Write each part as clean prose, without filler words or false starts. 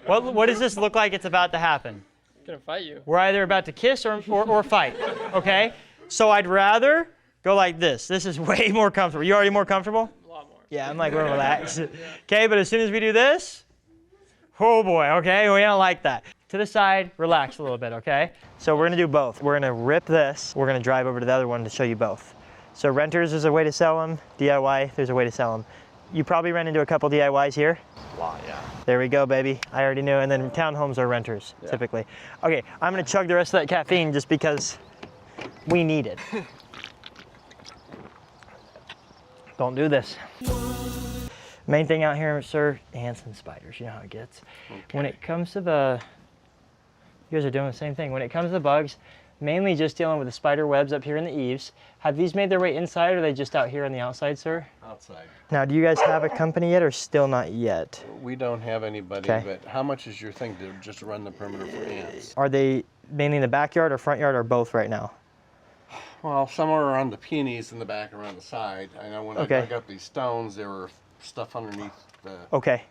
What does this look like it's about to happen? I'm gonna fight you. We're either about to kiss or fight, okay? So I'd rather go like this. This is way more comfortable. You already more comfortable? A lot more. Yeah, I'm like, we're relaxed. Okay, but as soon as we do this, oh boy, okay? We don't like that. To the side, relax a little bit, okay? So we're gonna do both. We're gonna rip this. We're gonna drive over to the other one to show you both. So renters, there's a way to sell them. DIY, there's a way to sell them. You probably ran into a couple DIYs here. A lot, yeah. There we go, baby. I already knew. And then townhomes are renters, typically. Okay, I'm gonna chug the rest of that caffeine just because we need it. Don't do this. Main thing out here, sir, ants and spiders. You know how it gets. Okay. When it comes to the, you guys are doing the same thing. When it comes to the bugs, mainly just dealing with the spider webs up here in the eaves. Have these made their way inside, or are they just out here on the outside, sir? Outside. Now, do you guys have a company yet, or still not yet? We don't have anybody, but how much is your thing to just run the perimeter for ants? Are they mainly in the backyard or front yard or both right now? Well, some are around the peonies in the back, around the side. I know when I dug up these stones, there were stuff underneath the... Okay.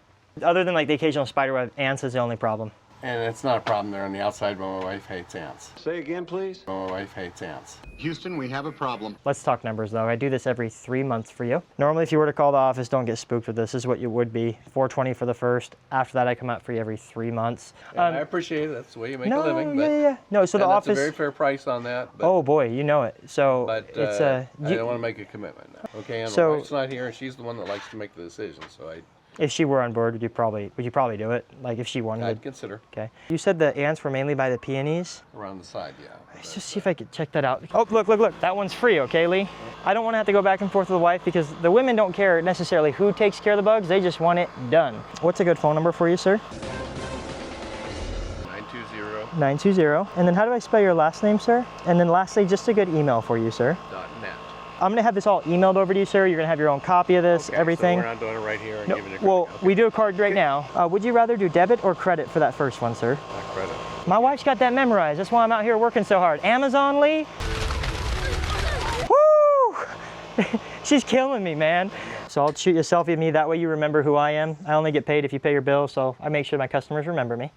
Other than like the occasional spider web, ants is the only problem. And it's not a problem there on the outside, but my wife hates ants. Say again, please. My wife hates ants. Houston, we have a problem. Let's talk numbers though. I do this every 3 months for you. Normally if you were to call the office, don't get spooked with this. This is what you would be. $420 for the first. After that, I come out for you every 3 months. I appreciate it. That's the way you make a living. Yeah. No, so the office... That's a very fair price on that. But, oh boy, you know it. So but, it's I don't want to make a commitment now. Okay, and so, my wife's not here, and she's the one that likes to make the decision, so if she were on board, would you probably do it? Like if she wanted? I'd consider. Okay. You said the ants were mainly by the peonies? Around the side, yeah. Let's just see if I could check that out. Oh, look. That one's free, okay, Lee? I don't want to have to go back and forth with the wife because the women don't care necessarily who takes care of the bugs. They just want it done. What's a good phone number for you, sir? 920. 920. And then how do I spell your last name, sir? And then lastly, just a good email for you, sir. .net. I'm going to have this all emailed over to you, sir. You're going to have your own copy of this, everything. So we're not doing it right here and giving it a credit. Well, we do a card right now. Would you rather do debit or credit for that first one, sir? Credit. My wife's got that memorized. That's why I'm out here working so hard. Amazon, Lee? Woo! She's killing me, man. So I'll shoot you a selfie of me. That way you remember who I am. I only get paid if you pay your bill, so I make sure my customers remember me.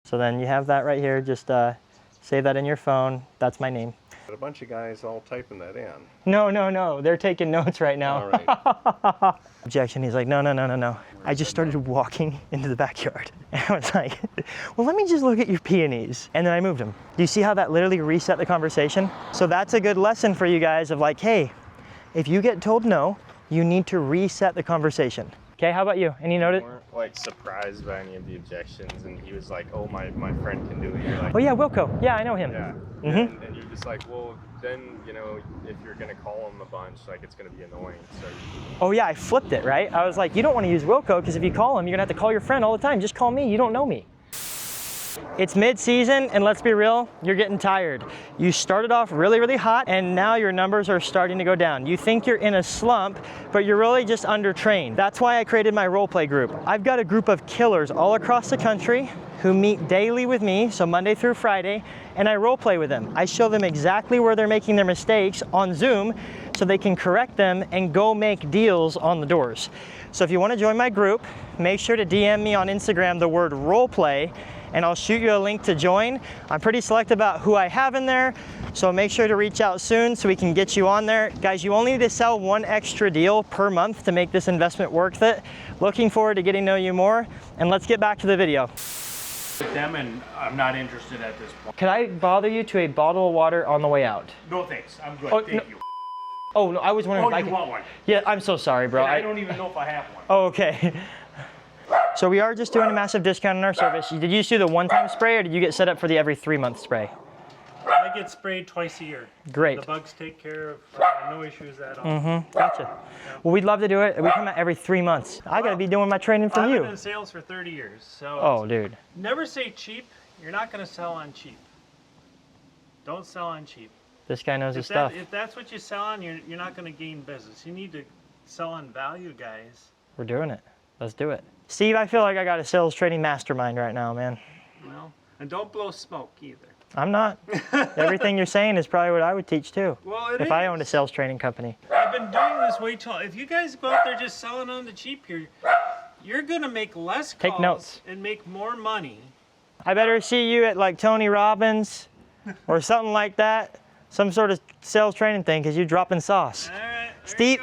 So then you have that right here. Just save that in your phone. That's my name. A bunch of guys all typing that in. No. They're taking notes right now. All right. Objection. He's like, no. I just started walking into the backyard. And I was like, well, let me just look at your peonies. And then I moved them. Do you see how that literally reset the conversation? So that's a good lesson for you guys of like, hey, if you get told no, you need to reset the conversation. Okay, how about you? Any notice? Weren't like surprised by any of the objections, and he was like, "Oh, my friend can do it." You're like, oh yeah, Wilco. Yeah, I know him. Yeah. Mm-hmm. And you're just like, well, then if you're gonna call him a bunch, like it's gonna be annoying. So. Oh yeah, I flipped it, right? I was like, you don't want to use Wilco because if you call him, you're gonna have to call your friend all the time. Just call me. You don't know me. It's mid-season, and let's be real, you're getting tired. You started off really hot, and now your numbers are starting to go down. You think you're in a slump, but you're really just undertrained. That's why I created my role play group. I've got a group of killers all across the country who meet daily with me, so Monday through Friday, and I role play with them. I show them exactly where they're making their mistakes on Zoom so they can correct them and go make deals on the doors. So if you want to join my group, make sure to DM me on Instagram the word role play, and I'll shoot you a link to join. I'm pretty selective about who I have in there, so make sure to reach out soon so we can get you on there. Guys, you only need to sell one extra deal per month to make this investment worth it. Looking forward to getting to know you more, and let's get back to the video. With them, and I'm not interested at this point. Could I bother you to a bottle of water on the way out? No thanks, I'm good, Oh, thank you. Oh, no, I was wondering if I you could... want one? Yeah, I'm so sorry, bro. And I don't even know if I have one. Oh, okay. So we are just doing a massive discount on our service. Did you just do the one-time spray, or did you get set up for the every 3-month spray? I get sprayed twice a year. Great. The bugs take care of no issues at all. Mm-hmm. Gotcha. Yeah. Well, we'd love to do it. We come out every 3 months. I got to be doing my training from you. I've been in sales for 30 years, so. Oh, dude. Never say cheap. You're not going to sell on cheap. Don't sell on cheap. This guy knows his stuff. If that's what you sell on, you're not going to gain business. You need to sell on value, guys. We're doing it. Let's do it. Steve, I feel like I got a sales training mastermind right now, man. Well, and don't blow smoke either. I'm not. Everything you're saying is probably what I would teach too. Well, if I owned a sales training company. I've been doing this way too long. If you guys go out there just selling on the cheap here, You're gonna make less calls Take notes. and make more money. I better see you at like Tony Robbins or something like that. Some sort of sales training thing, because you're dropping sauce. All right.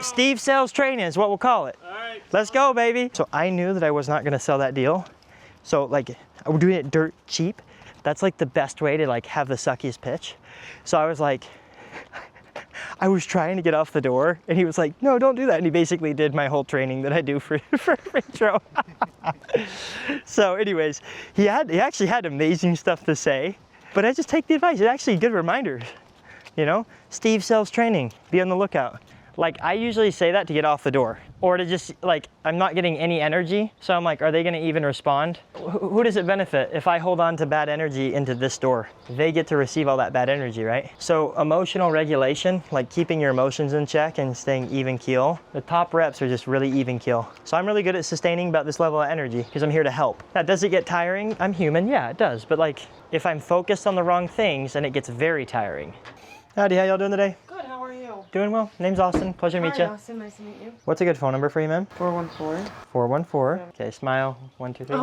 Steve sales training is what we'll call it. All right. Let's go, baby. So I knew that I was not gonna sell that deal. So like, we're doing it dirt cheap. That's like the best way to like have the suckiest pitch. So I was like, I was trying to get off the door, and he was like, no, don't do that. And he basically did my whole training that I do for intro. So anyways, he actually had amazing stuff to say, but I just take the advice. It's actually good reminders, you know? Steve sells training, be on the lookout. Like, I usually say that to get off the door, or to just, like, I'm not getting any energy, so I'm like, are they gonna even respond? Who does it benefit if I hold on to bad energy into this door? They get to receive all that bad energy, right? So emotional regulation, like keeping your emotions in check and staying even keel, the top reps are just really even keel. So I'm really good at sustaining about this level of energy, because I'm here to help. Now, does it get tiring? I'm human, yeah, it does. But like, if I'm focused on the wrong things, then it gets very tiring. Howdy, how y'all doing today? Good, how are you? Doing well. Name's Austin. Pleasure to meet Hi, you. Austin, nice to meet you. What's a good phone number for you, ma'am? 414. 414. Okay, smile. 1, 2, 3.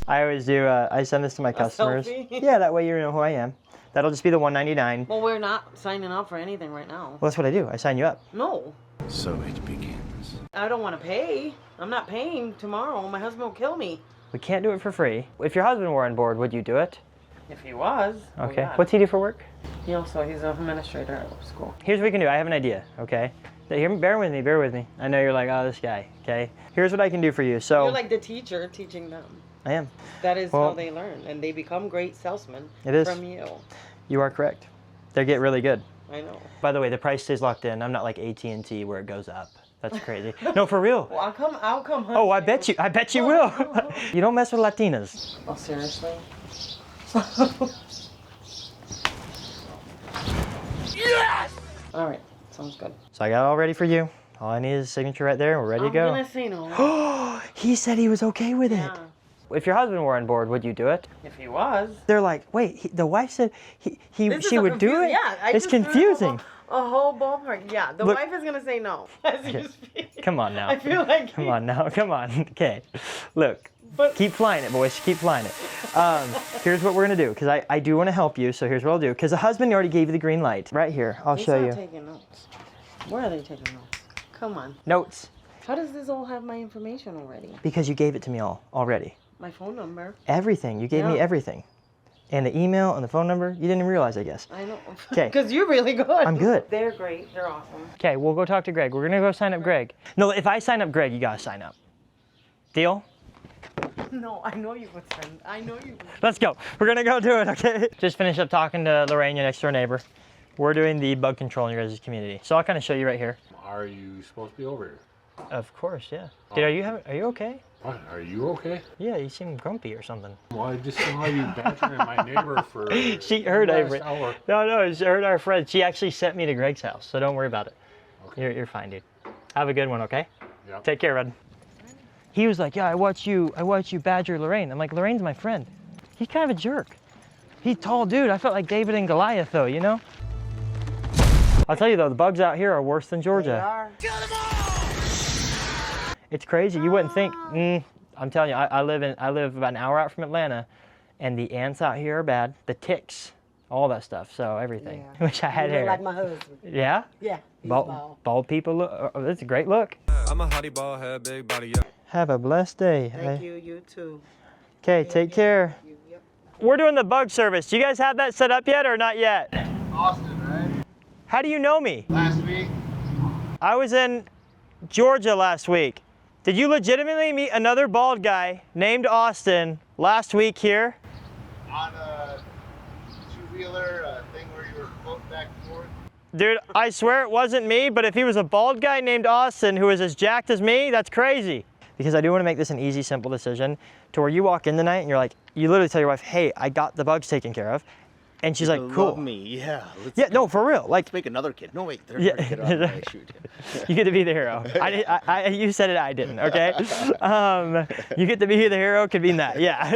I always do. I send this to my customers. selfie? Yeah, that way you know who I am. That'll just be the 199. Well, we're not signing up for anything right now. Well, that's what I do. I sign you up. No, So it begins. I don't want to pay. I'm not paying tomorrow. My husband will kill me. We can't do it for free. If your husband were on board, would you do it? If he was. oh, Okay. yeah. What's he do for work? He's an administrator at school. Here's what we can do. I have an idea. Okay. Here, bear with me. Bear with me. I know you're like, oh, this guy. Okay. Here's what I can do for you. So You're like the teacher teaching them. I am. That is Well, how they learn, and they become great salesmen It is. from you. You are correct. They get really good. I know. By the way, the price stays locked in. I'm not like AT&T where it goes up. That's crazy. No, for real. Well, I'll come hunt Oh, I bet you will. You don't mess with Latinas. Oh, seriously? Yes! All right, sounds good. So I got it all ready for you. All I need is a signature right there, and we're ready to go. I'm gonna say no. He said he was okay with it. Yeah. If your husband were on board, would you do it? If he was. They're like, wait, the wife said This she is so would do confusing. it? Yeah, I It's just threw confusing. A whole ballpark. Yeah, the Look- wife is gonna say no. As you speak. Come on now. I feel like. Come on now. Come on. Okay. Look. But- Keep flying it, boys. Keep flying it. Here's what we're going to do, because I do want to help you, so here's what I'll do. Because the husband already gave you the green light. Right here. I'll He's show not you. taking notes. Where are they taking notes? Come on. Notes. How does this all have my information already? Because you gave it to me all already. My phone number. Everything. You gave me Yeah. everything. And the email and the phone number. You didn't even realize, I guess. I know. 'Kay. Because you're really good. I'm good. They're great. They're awesome. Okay, we'll go talk to Greg. We're going to go sign up Greg. No, if I sign up Greg, you got to sign up. Deal? No, I know you would send. I know you would. Let's go. We're gonna go do it, okay? Just finished up talking to Lorraine, your next door neighbor. We're doing the bug control in your guys' community. So I'll kind of show you right here. Are you supposed to be over here? Of course, yeah. Dude, are you okay? What? Are you okay? Yeah, you seem grumpy or something. Well, I just saw you badgering my neighbor for She heard the last every. hour. No, she heard our friend. She actually sent me to Greg's house, so don't worry about it. Okay. You're fine, dude. Have a good one, okay? Yep. Take care, bud. He was like, yeah, I watch you badger Lorraine. I'm like, Lorraine's my friend. He's kind of a jerk. He's tall dude. I felt like David and Goliath though, you know? I'll tell you though, the bugs out here are worse than They Georgia. are. It's crazy. You wouldn't think. I'm telling you, I live about an hour out from Atlanta, and the ants out here are bad. The ticks, all that stuff. So everything. Yeah. Wish I had You look hair. like my husband. Yeah. Yeah. He's bald. Bald people look. Oh, that's a great look. I'm a hottie ball head, big body, yeah. Have a blessed day. Thank you. You too. Okay, take care. Yep. We're doing the bug service. Do you guys have that set up yet or not yet? Austin, right? How do you know me? Last week. I was in Georgia last week. Did you legitimately meet another bald guy named Austin last week here? On a two-wheeler thing where you were floating back and forth. Dude, I swear it wasn't me, but if he was a bald guy named Austin who is as jacked as me, that's crazy. Because I do want to make this an easy, simple decision to where you walk in tonight and you're like, you literally tell your wife, hey, I got the bugs taken care of. And she's like, cool. Love me, yeah. Yeah, no, for real. Like, Let's make another kid. No, wait, there's Yeah. already a kid on the way. Shoot. you get to be the hero. You said it, I didn't, okay? You get to be the hero, could mean that, yeah.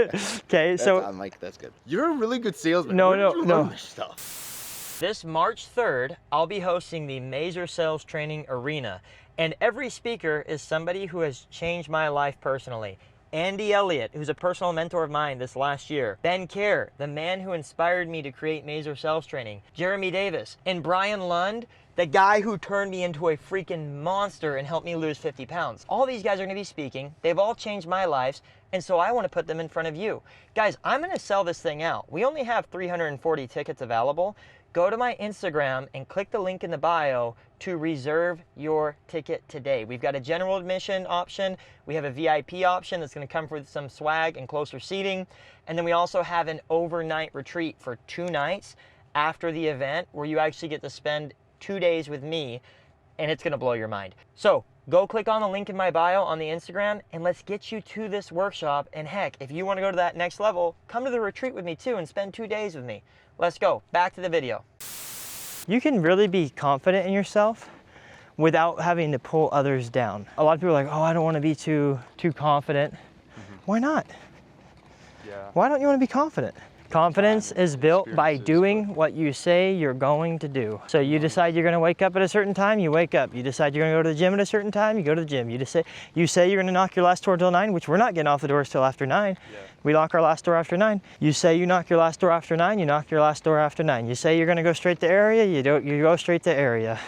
Okay, That's so. on Mike, that's good. You're a really good salesman. No, Where no, did you no. learn this stuff? This March 3rd, I'll be hosting the Mazer Sales Training Arena, and every speaker is somebody who has changed my life personally. Andy Elliott, who's a personal mentor of mine this last year. Ben Kerr, the man who inspired me to create Mazer Sales Training. Jeremy Davis. And Brian Lund, the guy who turned me into a freaking monster and helped me lose 50 pounds. All these guys are gonna be speaking. They've all changed my lives, and so I wanna put them in front of you. Guys, I'm gonna sell this thing out. We only have 340 tickets available. Go to my Instagram and click the link in the bio to reserve your ticket today. We've got a general admission option. We have a VIP option that's gonna come with some swag and closer seating. And then we also have an overnight retreat for 2 nights after the event where you actually get to spend 2 days with me, and it's gonna blow your mind. So go click on the link in my bio on the Instagram and let's get you to this workshop. And heck, if you wanna go to that next level, come to the retreat with me too and spend 2 days with me. Let's go, back to the video. You can really be confident in yourself without having to pull others down. A lot of people are like, oh, I don't want to be too confident. Why not? Yeah. Why don't you want to be confident? Confidence is built by doing what you say you're going to do. So you decide you're going to wake up at a certain time, you wake up. You decide you're going to go to the gym at a certain time, you go to the gym. You say you're going to knock your last door till 9, which we're not getting off the doors till after 9. Yeah. We lock our last door after 9. You say you knock your last door after 9, you knock your last door after 9. You say you're going to go straight to area, you go straight to area.